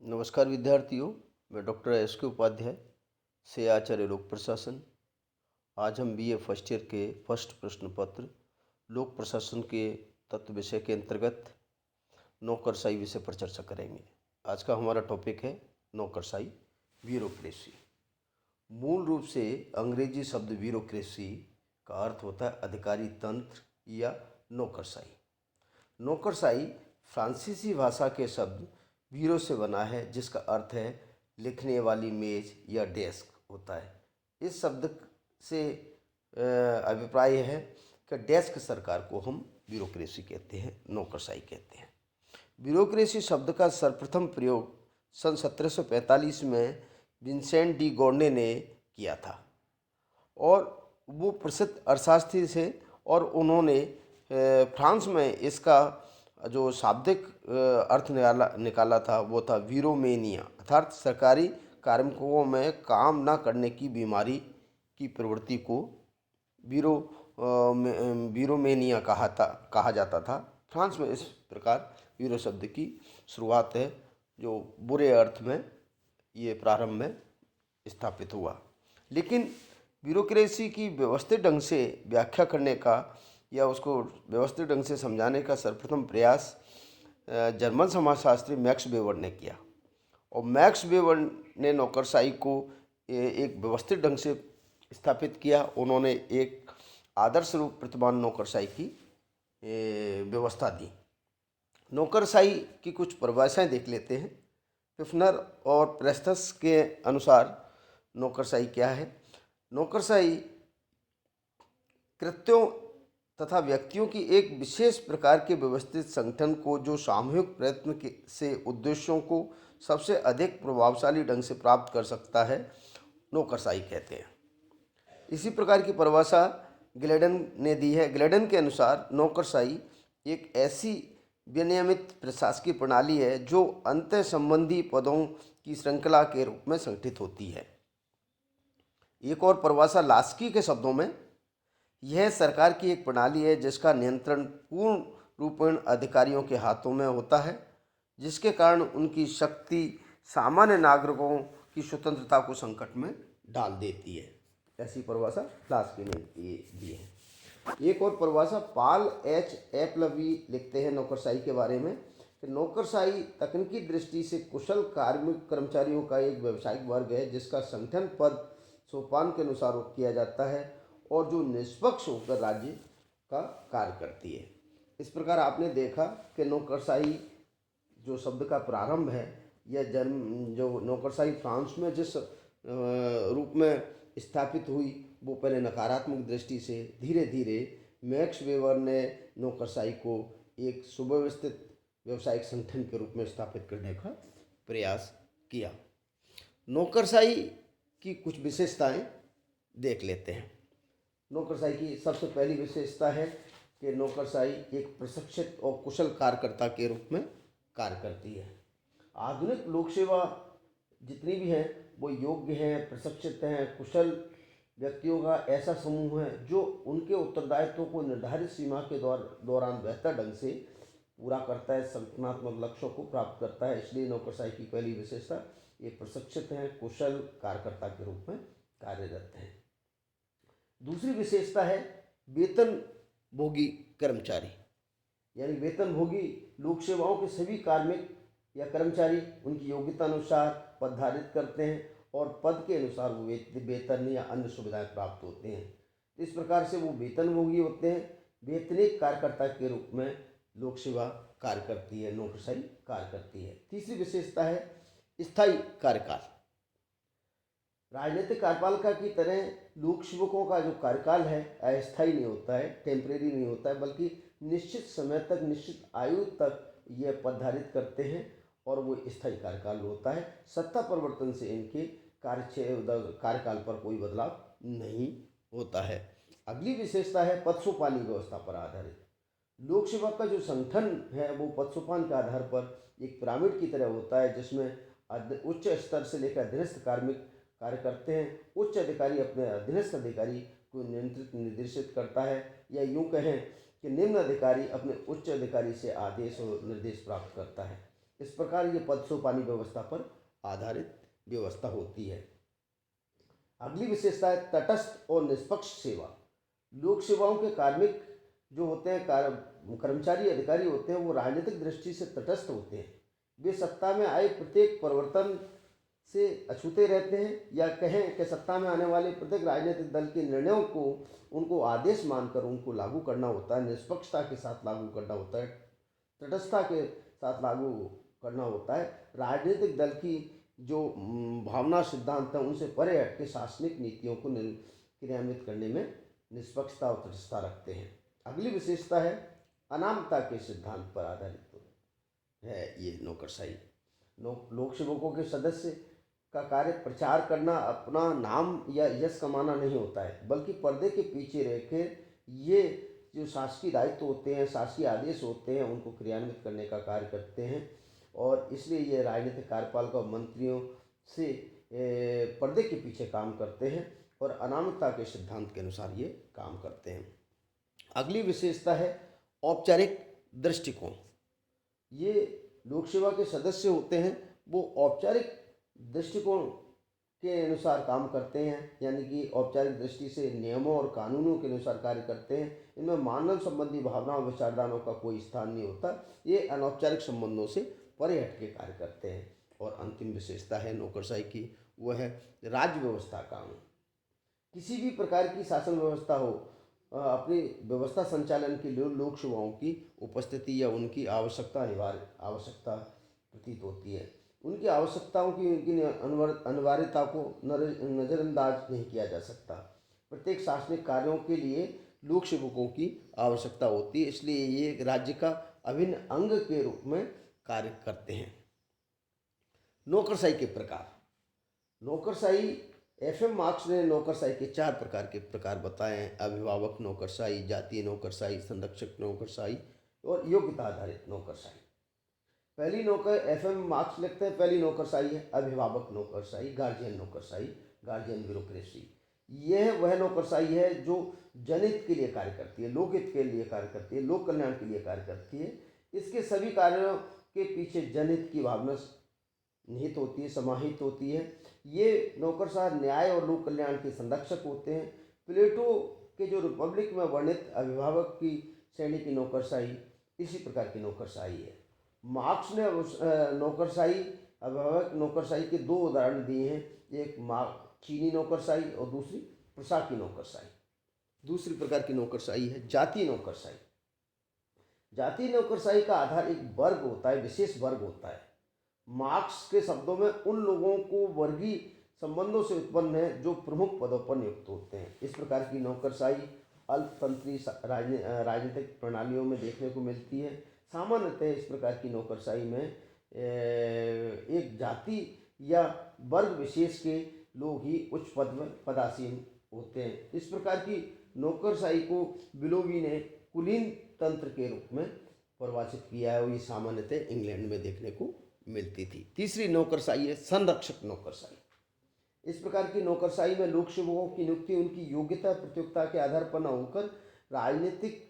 नमस्कार विद्यार्थियों। मैं डॉक्टर एस के उपाध्याय से आचार्य लोक प्रशासन। आज हम बीए फर्स्ट ईयर के फर्स्ट प्रश्न पत्र लोक प्रशासन के तत्व विषय के अंतर्गत नौकरशाही विषय पर चर्चा करेंगे। आज का हमारा टॉपिक है नौकरशाही, ब्यूरोक्रेसी। मूल रूप से अंग्रेजी शब्द ब्यूरोक्रेसी का अर्थ होता है अधिकारी तंत्र या नौकरशाही। नौकरशाही फ्रांसीसी भाषा के शब्द ब्यूरो से बना है, जिसका अर्थ है लिखने वाली मेज या डेस्क होता है। इस शब्द से अभिप्राय है कि डेस्क सरकार को हम ब्यूरोक्रेसी कहते हैं, नौकरशाही कहते हैं। ब्यूरोक्रेसी शब्द का सर्वप्रथम प्रयोग सन 1745 में विंसेंट डी गॉर्ने ने किया था और वो प्रसिद्ध अर्थशास्त्री थे और उन्होंने फ्रांस में इसका जो शाब्दिक अर्थ निकाला था वो था वीरोमेनिया, अर्थात सरकारी कार्मिकों में काम ना करने की बीमारी की प्रवृत्ति को वीरोमेनिया कहा जाता था। फ्रांस में इस प्रकार वीरो शब्द की शुरुआत है, जो बुरे अर्थ में ये प्रारंभ में स्थापित हुआ। लेकिन ब्यूरोक्रेसी की व्यवस्थित ढंग से व्याख्या करने का या उसको व्यवस्थित ढंग से समझाने का सर्वप्रथम प्रयास जर्मन समाजशास्त्री मैक्स वेबर ने किया। और मैक्स वेबर ने नौकरशाही को एक व्यवस्थित ढंग से स्थापित किया। उन्होंने एक आदर्श रूप प्रतिमान नौकरशाही की व्यवस्था दी। नौकरशाही की कुछ परिभाषाएं देख लेते हैं। पिफनर और प्रेस्थस के अनुसार नौकरशाही क्या है? नौकरशाही कृत्यों तथा व्यक्तियों की एक विशेष प्रकार के व्यवस्थित संगठन को जो सामूहिक प्रयत्न से उद्देश्यों को सबसे अधिक प्रभावशाली ढंग से प्राप्त कर सकता है, नौकरशाही कहते हैं। इसी प्रकार की परिभाषा ग्लेडन ने दी है। ग्लेडन के अनुसार नौकरशाही एक ऐसी विनियमित प्रशासकीय प्रणाली है जो अंतः संबंधी पदों की श्रृंखला के रूप में संगठित होती है। एक और परिभाषा लास्की के शब्दों में, यह सरकार की एक प्रणाली है जिसका नियंत्रण पूर्ण रूपेण अधिकारियों के हाथों में होता है, जिसके कारण उनकी शक्ति सामान्य नागरिकों की स्वतंत्रता को संकट में डाल देती है। ऐसी परिभाषा लास्की ने दी है। एक और परिभाषा पॉल एच एपलवी लिखते हैं नौकरशाही के बारे में कि नौकरशाही तकनीकी दृष्टि से कुशल कार्मिक कर्मचारियों का एक व्यावसायिक वर्ग है जिसका संगठन पद सोपान के अनुसार किया जाता है और जो निष्पक्ष होकर राज्य का कार्य करती है। इस प्रकार आपने देखा कि नौकरशाही जो शब्द का प्रारंभ है, यह जो नौकरशाही फ्रांस में जिस रूप में स्थापित हुई, वो पहले नकारात्मक दृष्टि से धीरे धीरे मैक्स वेबर ने नौकरशाही को एक सुव्यवस्थित व्यावसायिक संगठन के रूप में स्थापित करने का प्रयास किया। नौकरशाही की कुछ विशेषताएं देख लेते हैं। नौकरशाही की सबसे पहली विशेषता है कि नौकरशाही एक प्रशिक्षित और कुशल कार्यकर्ता के रूप में कार्य करती है। आधुनिक लोक सेवा जितनी भी हैं वो योग्य हैं, प्रशिक्षित हैं, कुशल व्यक्तियों का ऐसा समूह है जो उनके उत्तरदायित्वों को निर्धारित सीमा के दौरान बेहतर ढंग से पूरा करता है, संगठनात्मक लक्ष्यों को प्राप्त करता है। इसलिए नौकरशाही की पहली विशेषता ये प्रशिक्षित हैं, कुशल कार्यकर्ता के रूप में कार्यरत हैं। दूसरी विशेषता है वेतन भोगी कर्मचारी, यानी वेतन भोगी लोक सेवाओं के सभी कार्मिक या कर्मचारी उनकी योग्यता अनुसार पद धारित करते हैं और पद के अनुसार वो वेतन या अन्य सुविधाएं प्राप्त होते हैं। इस प्रकार से वो वेतन भोगी होते हैं। वेतनिक कार्यकर्ता के रूप में लोक सेवा कार्य करती है, नौकरशाही कार्य करती है। तीसरी विशेषता है स्थायी कार्यकाल। राजनीतिक कार्यपालिका की तरह लोक सेवकों का जो कार्यकाल है अस्थायी नहीं होता है, टेम्परेरी नहीं होता है, बल्कि निश्चित समय तक, निश्चित आयु तक ये पद धारित करते हैं और वो स्थायी कार्यकाल होता है। सत्ता परिवर्तन से इनके कार्यकाल पर कोई बदलाव नहीं होता है। अगली विशेषता है पदसोपानी व्यवस्था पर आधारित। लोक सेवा का जो संगठन है वो पदसोपान के आधार पर एक पिरामिड की तरह होता है, जिसमें उच्च स्तर से लेकर अधीनस्थ कार्मिक कार्य करते हैं। उच्च अधिकारी अपने अधीनस्थ अधिकारी को नियंत्रित निर्देशित करता है, या यूँ कहें कि निम्न अधिकारी अपने उच्च अधिकारी से आदेश और निर्देश प्राप्त करता है। इस प्रकार ये पद सोपानी व्यवस्था पर आधारित व्यवस्था होती है। अगली विशेषता है तटस्थ और निष्पक्ष सेवा। लोक सेवाओं के कार्मिक जो होते हैं, कर्मचारी अधिकारी होते हैं, वो राजनीतिक दृष्टि से तटस्थ होते हैं। वे सत्ता में आए प्रत्येक परिवर्तन से अछूते रहते हैं, या कहें कि सत्ता में आने वाले प्रत्येक राजनीतिक दल के निर्णयों को उनको आदेश मानकर उनको लागू करना होता है, निष्पक्षता के साथ लागू करना होता है, तटस्थता के साथ लागू करना होता है। राजनीतिक दल की जो भावना सिद्धांत हैं उनसे परे हट के शासनिक नीतियों को क्रियान्वित करने में निष्पक्षता और तटस्थता रखते हैं। अगली विशेषता है अनामता के सिद्धांत पर आधारित है ये नौकरशाही। लोक सेवकों के सदस्य का कार्य प्रचार करना, अपना नाम या यश कमाना नहीं होता है, बल्कि पर्दे के पीछे रहकर ये जो शासकीय दायित्व होते हैं, शासकीय आदेश होते हैं, उनको क्रियान्वित करने का कार्य करते हैं। और इसलिए ये राजनीतिक कार्यपालिका और मंत्रियों से पर्दे के पीछे काम करते हैं और अनामता के सिद्धांत के अनुसार ये काम करते हैं। अगली विशेषता है औपचारिक दृष्टिकोण। ये लोक सेवा के सदस्य होते हैं, वो औपचारिक दृष्टिकोण के अनुसार काम करते हैं, यानी कि औपचारिक दृष्टि से नियमों और कानूनों के अनुसार कार्य करते हैं। इनमें मानव संबंधी भावनाओं विचारधाराओं का कोई स्थान नहीं होता। ये अनौपचारिक संबंधों से परे हट के कार्य करते हैं। और अंतिम विशेषता है नौकरशाही की, वह है राज्य व्यवस्था कानून। किसी भी प्रकार की शासन व्यवस्था हो, अपनी व्यवस्था संचालन के लिए लोक सेवाओं की उपस्थिति या उनकी आवश्यकता प्रतीत होती है। उनकी आवश्यकताओं की, उनकी अनिवार्यता को नज़रअंदाज नहीं किया जा सकता। प्रत्येक शासनिक कार्यों के लिए लोक सेवकों की आवश्यकता होती है, इसलिए ये राज्य का अभिन्न अंग के रूप में कार्य करते हैं। नौकरशाही के प्रकार। नौकरशाही, एफएम मार्क्स ने नौकरशाही के 4 प्रकार के प्रकार बताए हैं: अभिभावक नौकरशाही, जातीय नौकरशाही, संरक्षक नौकरशाही और योग्यता आधारित नौकरशाही। पहली एफएम मार्क्स लिखते हैं, पहली नौकरशाही है अभिभावक नौकरशाही, गार्जियन नौकरशाही, गार्जियन ब्यूरोक्रेसी। यह वह नौकरशाही है जो जनहित के लिए कार्य करती है, लोकहित के लिए कार्य करती है, लोक कल्याण के लिए कार्य करती है। इसके सभी कार्यों के पीछे जनहित की भावना निहित होती है, समाहित होती है। ये नौकरशाह न्याय और लोक कल्याण के संरक्षक होते हैं। प्लेटो के जो रिपब्लिक में वर्णित अभिभावक की श्रेणी की नौकरशाही इसी प्रकार की नौकरशाही है। मार्क्स ने नौकरशाही, अभिभावक नौकरशाही के 2 उदाहरण दिए हैं, एक चीनी नौकरशाही और दूसरी प्रशाकी नौकरशाही। दूसरी प्रकार की नौकरशाही है जातीय नौकरशाही। जातीय नौकरशाही का आधार एक वर्ग होता है, विशेष वर्ग होता है। मार्क्स के शब्दों में उन लोगों को वर्गीय संबंधों से उत्पन्न है जो प्रमुख पदों पर नियुक्त होते हैं। इस प्रकार की नौकरशाही अल्पतंत्री राजनीतिक प्रणालियों में देखने को मिलती है। सामान्यतः इस प्रकार की नौकरशाही में एक जाति या वर्ग विशेष के लोग ही उच्च पद में पदासीन होते हैं। इस प्रकार की नौकरशाही को बिलोवी ने कुलीन तंत्र के रूप में परिभाषित किया है और ये सामान्यतः इंग्लैंड में देखने को मिलती थी। तीसरी नौकरशाही है संरक्षक नौकरशाही। इस प्रकार की नौकरशाही में लोक सेवकों की नियुक्ति उनकी योग्यता प्रतियोगिता के आधार पर न होकर राजनीतिक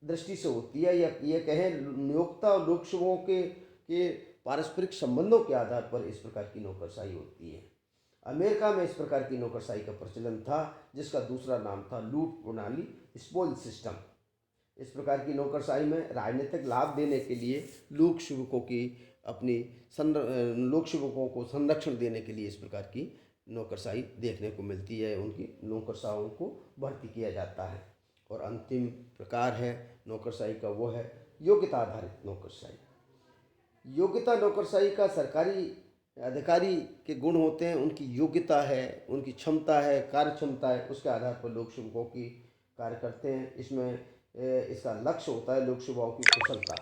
दृष्टि से होती है, या ये कहें नियोक्ता और लोक सेवकों के पारस्परिक संबंधों के आधार पर इस प्रकार की नौकरशाही होती है। अमेरिका में इस प्रकार की नौकरशाही का प्रचलन था, जिसका दूसरा नाम था लूट प्रणाली, स्पोल सिस्टम। इस प्रकार की नौकरशाही में राजनीतिक लाभ देने के लिए लोक सेवकों को संरक्षण देने के लिए इस प्रकार की नौकरशाही देखने को मिलती है, उनकी नौकरशाहों को भर्ती किया जाता है। और अंतिम प्रकार है नौकरशाही का, वो है योग्यता आधारित नौकरशाही। योग्यता नौकरशाही का सरकारी अधिकारी के गुण होते हैं, उनकी योग्यता है, उनकी क्षमता है, कार्य क्षमता है, उसके आधार पर लोक सेवकों की कार्य करते हैं। इसमें इसका लक्ष्य होता है लोक सेवाओं की कुशलता,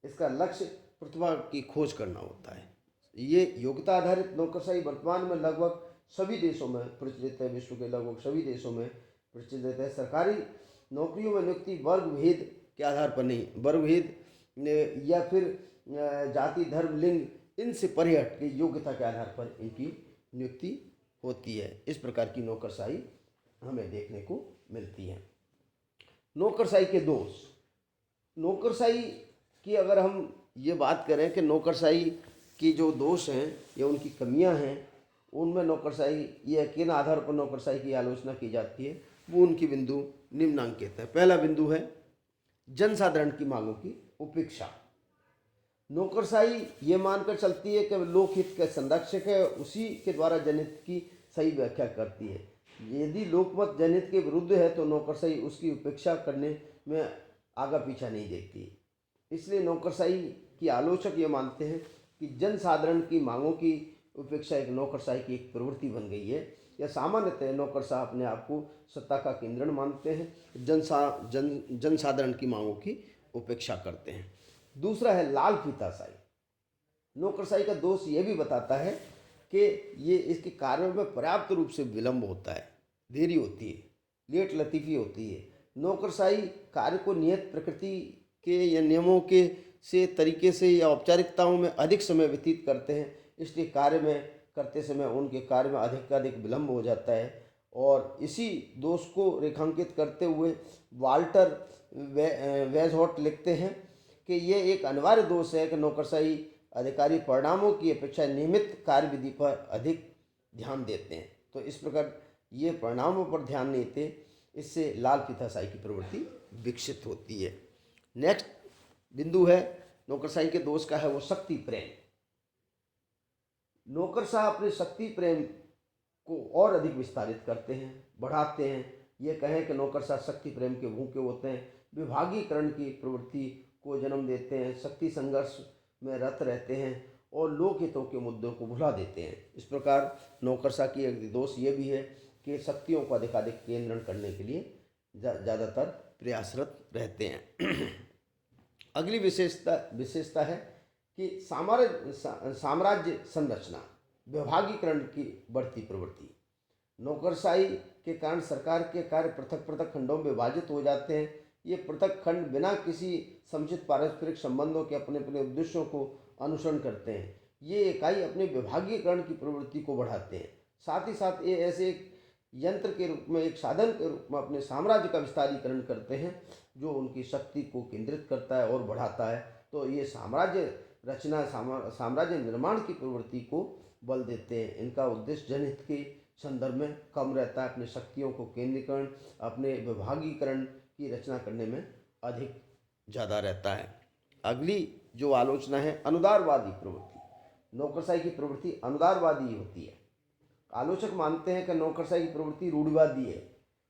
इसका लक्ष्य प्रतिभा की खोज करना होता है। ये योग्यता आधारित नौकरशाही वर्तमान में लगभग सभी देशों में प्रचलित है, विश्व के लगभग सभी देशों में प्रचलित है। सरकारी नौकरियों में नियुक्ति वर्ग भेद के आधार पर नहीं, वर्ग भेद या फिर जाति, धर्म, लिंग इनसे परे हट के योग्यता के आधार पर इनकी नियुक्ति होती है। इस प्रकार की नौकरशाही हमें देखने को मिलती है। नौकरशाही के दोष। नौकरशाही की अगर हम ये बात करें कि नौकरशाही की जो दोष हैं या उनकी कमियां हैं, उनमें नौकरशाही ये किन आधार पर नौकरशाही की आलोचना की जाती है, वो उनकी बिंदु निम्नांकित है। पहला बिंदु है जनसाधारण की मांगों की उपेक्षा। नौकरशाही ये मानकर चलती है कि लोकहित का संरक्षक है, उसी के द्वारा जनहित की सही व्याख्या करती है। यदि लोकमत जनहित के विरुद्ध है तो नौकरशाही उसकी उपेक्षा करने में आगा पीछा नहीं देखती। इसलिए नौकरशाही की आलोचक ये मानते हैं कि जनसाधारण की मांगों की उपेक्षा एक नौकरशाही की एक प्रवृत्ति बन गई है। या सामान्यतः नौकरशाह अपने आप को सत्ता का केंद्र मानते हैं, जनसाधारण की मांगों की उपेक्षा करते हैं। दूसरा है लाल फीताशाही। नौकरशाही का दोष ये भी बताता है कि ये इसके कार्यों में पर्याप्त रूप से विलंब होता है, देरी होती है, लेट लतीफ़ी होती है। नौकरशाही कार्य को नियत प्रकृति के या नियमों के से तरीके से या औपचारिकताओं में अधिक समय व्यतीत करते हैं, इसलिए कार्य में करते समय उनके कार्य में अधिक विलंब हो जाता है। और इसी दोष को रेखांकित करते हुए वाल्टर वेजहॉट लिखते हैं कि ये एक अनिवार्य दोष है कि नौकरशाही अधिकारी परिणामों की अपेक्षा नियमित कार्यविधि पर अधिक ध्यान देते हैं। तो इस प्रकार ये परिणामों पर ध्यान नहीं देते, इससे लाल फीताशाही की प्रवृत्ति विकसित होती है। नेक्स्ट बिंदु है नौकरशाही के दोष का है वो शक्ति प्रेम। नौकरशाह अपने शक्ति प्रेम को और अधिक विस्तारित करते हैं, बढ़ाते हैं। ये कहें कि नौकरशाह शक्ति प्रेम के भूखे होते हैं, विभागीकरण की प्रवृत्ति को जन्म देते हैं, शक्ति संघर्ष में रत रहते हैं और लोकहितों के मुद्दों को भुला देते हैं। इस प्रकार नौकरशाह की एक दोष ये भी है कि शक्तियों को अधिकाधिक केंद्रण करने के लिए ज़्यादातर प्रयासरत रहते हैं। अगली विशेषता है कि साम्राज्य संरचना, विभागीकरण की बढ़ती प्रवृत्ति। नौकरशाही के कारण सरकार के कार्य पृथक पृथक खंडों में विभाजित हो जाते हैं। ये पृथक खंड बिना किसी समुचित पारस्परिक संबंधों के अपने अपने उद्देश्यों को अनुसरण करते हैं। ये इकाई अपने विभागीकरण की प्रवृत्ति को बढ़ाते हैं। साथ ही साथ ये ऐसे एक यंत्र के रूप में, एक साधन के रूप में अपने साम्राज्य का विस्तारीकरण करते हैं, जो उनकी शक्ति को केंद्रित करता है और बढ़ाता है। तो ये साम्राज्य रचना, साम्राज्य निर्माण की प्रवृत्ति को बल देते हैं। इनका उद्देश्य जनहित के संदर्भ में कम रहता है, अपने शक्तियों को केंद्रीकरण, अपने विभागीकरण की रचना करने में अधिक ज़्यादा रहता है। अगली जो आलोचना है अनुदारवादी प्रवृत्ति। नौकरशाही की प्रवृत्ति अनुदारवादी होती है। आलोचक मानते हैं कि नौकरशाही की प्रवृत्ति रूढ़िवादी है।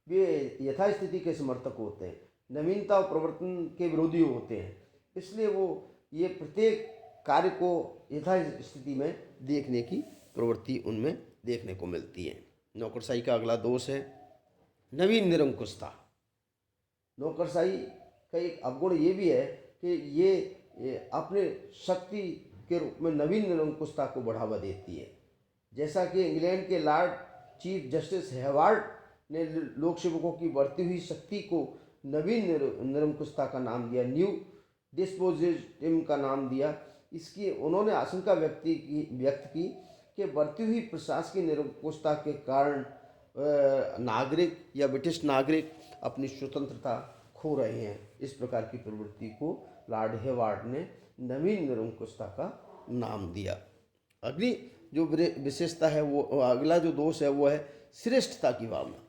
वे यथास्थिति के समर्थक होते हैं, नवीनता और प्रवर्तन के विरोधी होते हैं। इसलिए वो ये प्रत्येक कार्य को यथास्थिति में देखने की प्रवृत्ति उनमें देखने को मिलती है। नौकरशाही का अगला दोष है नवीन निरंकुशता। नौकरशाही का एक अवगुण ये भी है कि ये अपने शक्ति के रूप में नवीन निरंकुशता को बढ़ावा देती है। जैसा कि इंग्लैंड के लॉर्ड चीफ जस्टिस हेवार्ड ने लोक सेवकों की बढ़ती हुई शक्ति को नवीन निरंकुशता का नाम दिया, न्यू डिस्पोजिटिज्म का नाम दिया। इसकी उन्होंने आशंका व्यक्त की कि बढ़ती हुई प्रशासकीय निरंकुशता के कारण नागरिक या ब्रिटिश नागरिक अपनी स्वतंत्रता खो रहे हैं। इस प्रकार की प्रवृत्ति को लॉर्ड हेवार्ड ने नवीन निरंकुशता का नाम दिया। अगली जो विशेषता है वो, अगला जो दोष है वो है श्रेष्ठता की भावना।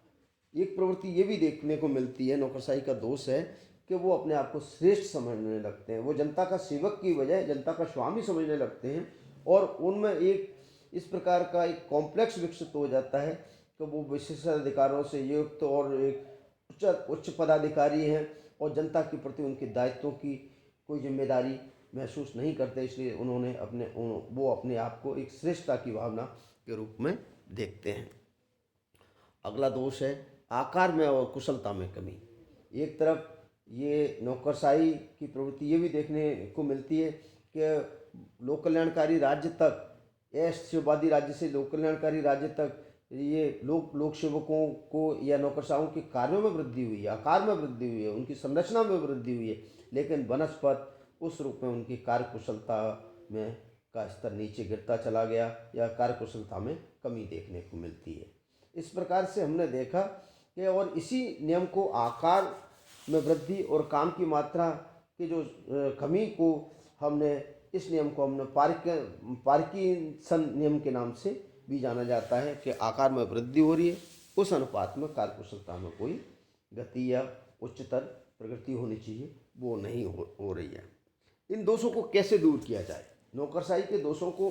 एक प्रवृत्ति ये भी देखने को मिलती है, नौकरशाही का दोष है कि वो अपने आप को श्रेष्ठ समझने लगते हैं। वो जनता का सेवक की बजाय जनता का स्वामी समझने लगते हैं और उनमें एक इस प्रकार का एक कॉम्प्लेक्स विकसित हो जाता है कि वो विशेषाधिकारों से युक्त और एक उच्च पदाधिकारी हैं और जनता के प्रति उनके दायित्वों की कोई जिम्मेदारी महसूस नहीं करते। इसलिए उन्होंने वो अपने आप को एक श्रेष्ठता की भावना के रूप में देखते हैं। अगला दोष है आकार में और कुशलता में कमी। एक तरफ ये नौकरशाही की प्रवृत्ति ये भी देखने को मिलती है कि लोक कल्याणकारी राज्य तक, ऐशवादी राज्य से लोक कल्याणकारी राज्य तक ये लोक सेवकों को या नौकरशाहों के कार्यों में वृद्धि हुई है, आकार में वृद्धि हुई है, उनकी संरचना में वृद्धि हुई है, लेकिन बनस्पत उस रूप में उनकी कार्यकुशलता में का स्तर नीचे गिरता चला गया या कार्यकुशलता में कमी देखने को मिलती है। इस प्रकार से हमने देखा कि और इसी नियम को आकार में वृद्धि और काम की मात्रा की जो कमी को हमने इस नियम को हमने पार्किंसन नियम के नाम से भी जाना जाता है कि आकार में वृद्धि हो रही है, उस अनुपात में कार्यकुशलता में कोई गति या उच्चतर प्रगति होनी चाहिए, वो नहीं हो रही है। इन दोषों को कैसे दूर किया जाए, नौकरशाही के दोषों को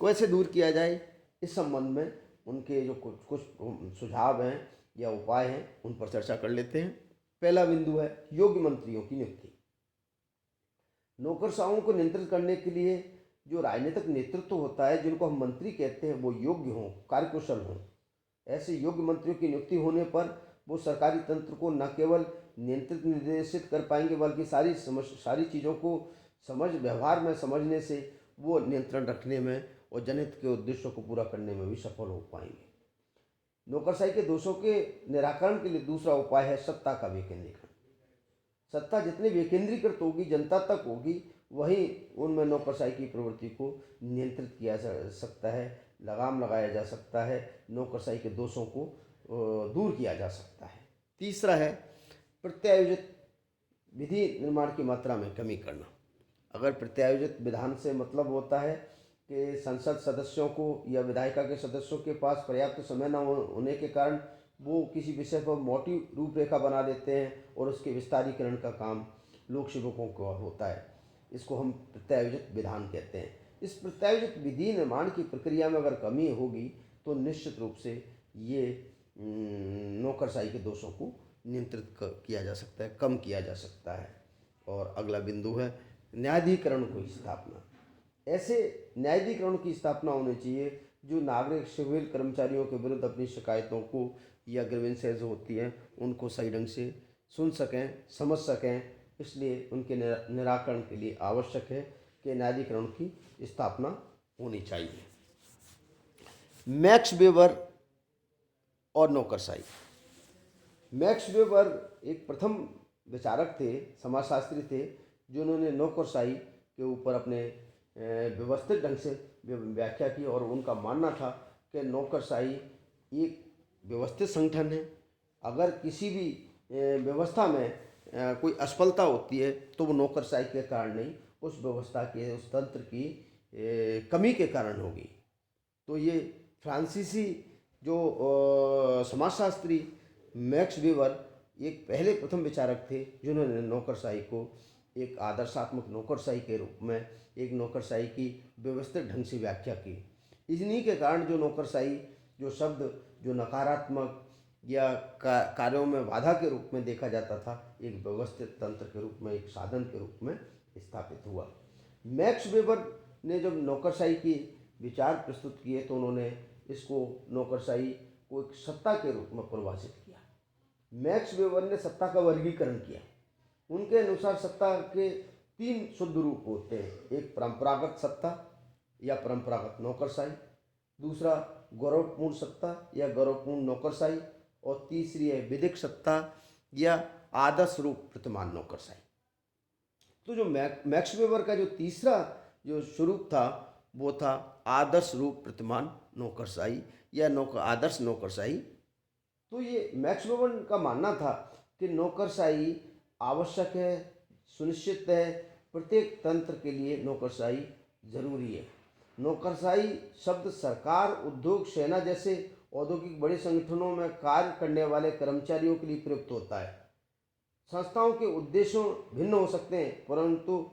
कैसे दूर किया जाए, इस संबंध में उनके जो कुछ सुझाव हैं या उपाय हैं उन पर चर्चा कर लेते हैं। पहला बिंदु है योग्य मंत्रियों की नियुक्ति। नौकरशाहों को नियंत्रित करने के लिए जो राजनीतिक नेतृत्व होता है, जिनको हम मंत्री कहते हैं, वो योग्य हों, कार्यकुशल हों। ऐसे योग्य मंत्रियों की नियुक्ति होने पर वो सरकारी तंत्र को न केवल नियंत्रित निर्देशित कर पाएंगे, बल्कि सारी चीज़ों को व्यवहार में समझने से वो नियंत्रण रखने में और जनहित के उद्देश्यों को पूरा करने में भी सफल हो पाएंगे। नौकरशाही के दोषों के निराकरण के लिए दूसरा उपाय है सत्ता का विकेंद्रीकरण। सत्ता जितनी विकेंद्रीकृत होगी, जनता तक होगी, वहीं उनमें नौकरशाही की प्रवृत्ति को नियंत्रित किया जा सकता है, लगाम लगाया जा सकता है, नौकरशाही के दोषों को दूर किया जा सकता है। तीसरा है प्रत्यायोजित विधि निर्माण की मात्रा में कमी करना। अगर प्रत्यायोजित विधान से मतलब होता है कि संसद सदस्यों को या विधायिका के सदस्यों के पास पर्याप्त समय न होने के कारण वो किसी विषय पर मोटी रूपरेखा बना देते हैं और उसके विस्तारीकरण का काम लोक सेवकों को होता है, इसको हम प्रत्यायोजित विधान कहते हैं। इस प्रत्यायोजित विधि निर्माण की प्रक्रिया में अगर कमी होगी तो निश्चित रूप से ये नौकरशाही के दोषों को नियंत्रित किया जा सकता है, कम किया जा सकता है। और अगला बिंदु है न्यायाधिकरण की स्थापना। ऐसे न्यायाधिकरण की स्थापना होनी चाहिए जो नागरिक सिविल कर्मचारियों के विरुद्ध अपनी शिकायतों को या ग्रीवेंसेस होती हैं उनको सही ढंग से सुन सकें, समझ सकें। इसलिए उनके निराकरण के लिए आवश्यक है कि न्यायाधिकरण की स्थापना होनी चाहिए। मैक्स वेबर और नौकरशाही। मैक्स वेबर एक प्रथम विचारक थे, समाजशास्त्री थे, जिन्होंने नौकरशाही के ऊपर अपने व्यवस्थित ढंग से व्याख्या की और उनका मानना था कि नौकरशाही एक व्यवस्थित संगठन है। अगर किसी भी व्यवस्था में कोई असफलता होती है तो वो नौकरशाही के कारण नहीं, उस व्यवस्था के, उस तंत्र की कमी के कारण होगी। तो ये फ्रांसीसी जो समाजशास्त्री मैक्स वेबर एक पहले प्रथम विचारक थे जिन्होंने नौकरशाही को एक आदर्शात्मक नौकरशाही के रूप में, एक नौकरशाही की व्यवस्थित ढंग से व्याख्या की। इन्हीं के कारण जो नौकरशाही जो शब्द जो नकारात्मक या कार्यों में बाधा के रूप में देखा जाता था, एक व्यवस्थित तंत्र के रूप में, एक साधन के रूप में स्थापित हुआ। मैक्स वेबर ने जब नौकरशाही की विचार प्रस्तुत किए तो उन्होंने इसको नौकरशाही को एक सत्ता के रूप में परिभाषित किया। मैक्स वेबर ने सत्ता का वर्गीकरण किया। उनके अनुसार सत्ता के 3 शुद्ध रूप होते हैं। एक परंपरागत सत्ता या परंपरागत नौकरशाही, दूसरा गौरवपूर्ण सत्ता या गौरवपूर्ण नौकरशाही, और तीसरी है विधिक सत्ता या आदर्श रूप प्रतिमान नौकरशाही। तो जो मैक्स वेबर का जो तीसरा जो स्वरूप था वो था आदर्श रूप प्रतिमान नौकरशाही या आदर्श नौकरशाही। तो ये मैक्स वेबर का मानना था कि नौकरशाही आवश्यक है, सुनिश्चित है, प्रत्येक तंत्र के लिए नौकरशाही जरूरी है। नौकरशाही शब्द सरकार, उद्योग, सेना जैसे औद्योगिक बड़े संगठनों में कार्य करने वाले कर्मचारियों के लिए प्रयुक्त होता है। संस्थाओं के उद्देश्यों भिन्न हो सकते हैं, परंतु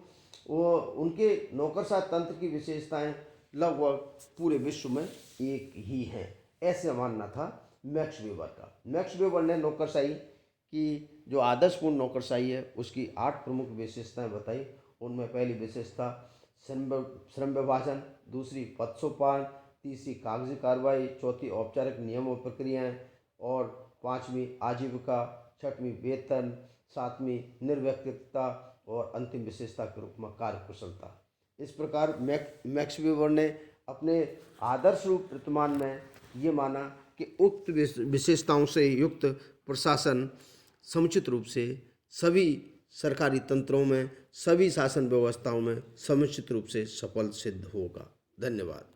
वो उनके नौकरशाह तंत्र की विशेषताएं लगभग पूरे विश्व में एक ही हैं, ऐसे मानना था मैक्स वेबर का। मैक्स वेबर ने नौकरशाही की जो आदर्शपूर्ण नौकरशाही है उसकी 8 प्रमुख विशेषताएं बताई। उनमें पहली विशेषता श्रम विभाजन, दूसरी पद सोपान, तीसरी कागजी कार्रवाई, चौथी औपचारिक नियम और प्रक्रियाएं, और 5वीं आजीविका, 6वीं वेतन, 7वीं निर्व्यक्तिकता, और अंतिम विशेषता के रूप में कार्यकुशलता। इस प्रकार मैक्स वेबर ने अपने आदर्श रूप प्रतिमान में ये माना कि उक्त विशेषताओं से युक्त प्रशासन समुचित रूप से सभी सरकारी तंत्रों में, सभी शासन व्यवस्थाओं में समुचित रूप से सफल सिद्ध होगा। धन्यवाद।